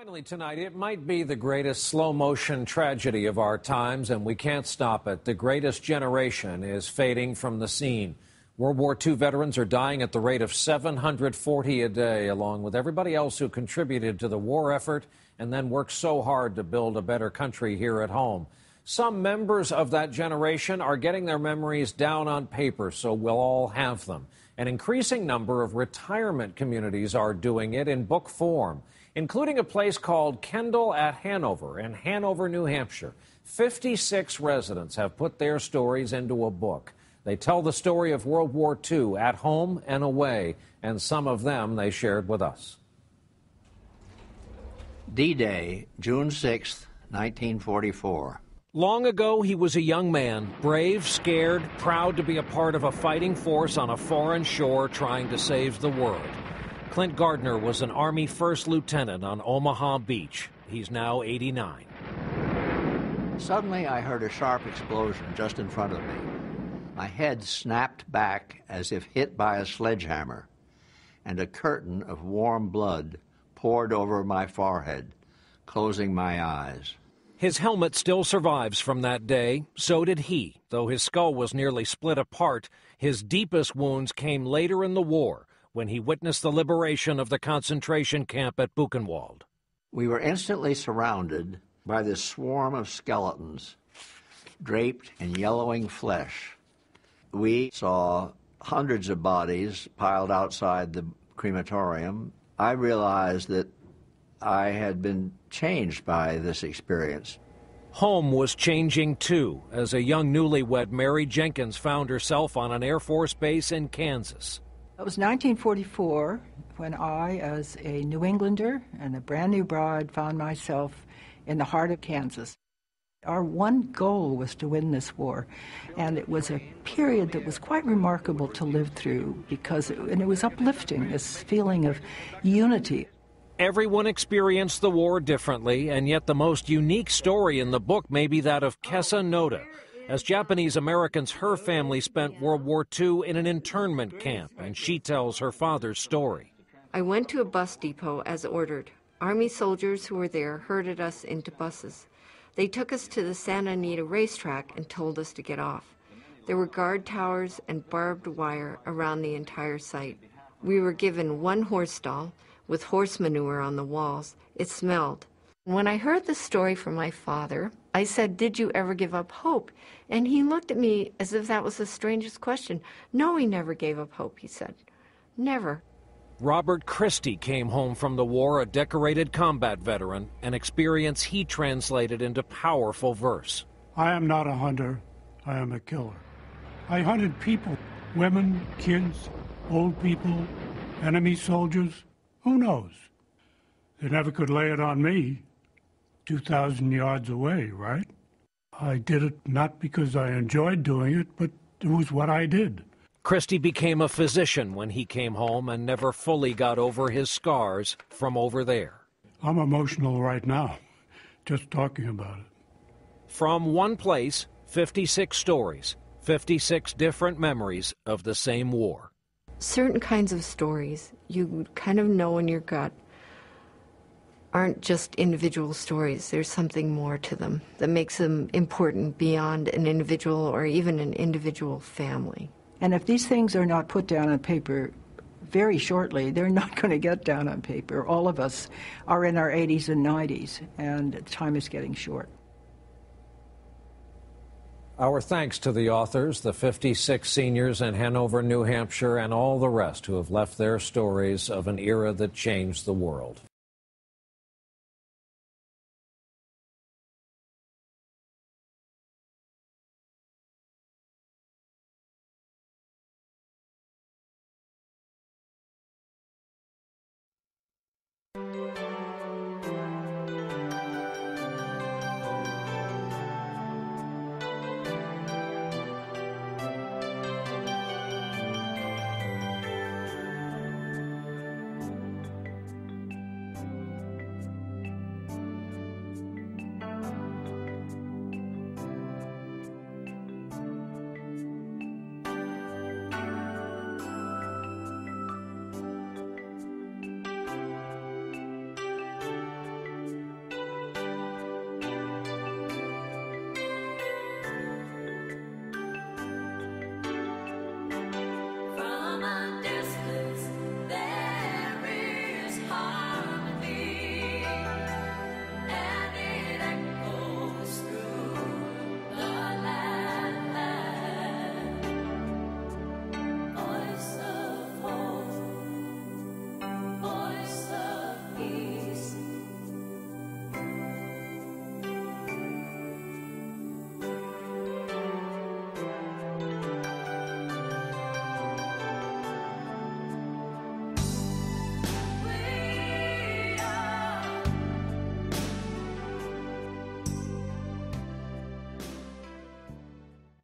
Finally tonight, it might be the greatest slow-motion tragedy of our times, and we can't stop it. The greatest generation is fading from the scene. World War II veterans are dying at the rate of 740 a day, along with everybody else who contributed to the war effort and then worked so hard to build a better country here at home. Some members of that generation are getting their memories down on paper, so we'll all have them. An increasing number of retirement communities are doing it in book form, including a place called Kendall at Hanover in Hanover, New Hampshire. 56 residents have put their stories into a book. They tell the story of World War II at home and away, and some of them they shared with us. D-Day, June 6, 1944. Long ago, he was a young man, brave, scared, proud to be a part of a fighting force on a foreign shore trying to save the world. Clint Gardner was an Army first lieutenant on Omaha Beach. He's now 89. Suddenly, I heard a sharp explosion just in front of me. My head snapped back as if hit by a sledgehammer, and a curtain of warm blood poured over my forehead, closing my eyes. His helmet still survives from that day. So did he. Though his skull was nearly split apart, his deepest wounds came later in the war, when he witnessed the liberation of the concentration camp at Buchenwald. We were instantly surrounded by this swarm of skeletons, draped in yellowing flesh. We saw hundreds of bodies piled outside the crematorium. I realized that I had been changed by this experience. Home was changing, too, as a young newlywed Mary Jenkins found herself on an Air Force base in Kansas. It was 1944 when I, as a New Englander and a brand new bride, found myself in the heart of Kansas. Our one goal was to win this war, and it was a period that was quite remarkable to live through because it was uplifting, this feeling of unity. Everyone experienced the war differently, and yet the most unique story in the book may be that of Kessa Noda. As Japanese Americans, her family spent World War II in an internment camp, and she tells her father's story. I went to a bus depot as ordered. Army soldiers who were there herded us into buses. They took us to the Santa Anita racetrack and told us to get off. There were guard towers and barbed wire around the entire site. We were given one horse stall with horse manure on the walls. It smelled. When I heard the story from my father, I said, "Did you ever give up hope?" And he looked at me as if that was the strangest question. "No, we never gave up hope," he said. Never. Robert Christie came home from the war a decorated combat veteran, an experience he translated into powerful verse. I am not a hunter, I am a killer. I hunted people, women, kids, old people, enemy soldiers. Who knows? They never could lay it on me, 2,000 yards away, right? I did it not because I enjoyed doing it, but it was what I did. Christie became a physician when he came home and never fully got over his scars from over there. I'm emotional right now, just talking about it. From one place, 56 stories, 56 different memories of the same war. Certain kinds of stories you kind of know in your gut aren't just individual stories. There's something more to them that makes them important beyond an individual or even an individual family. And if these things are not put down on paper very shortly, they're not going to get down on paper. All of us are in our 80s and 90s, and time is getting short. Our thanks to the authors, the 56 seniors in Hanover, New Hampshire, and all the rest who have left their stories of an era that changed the world.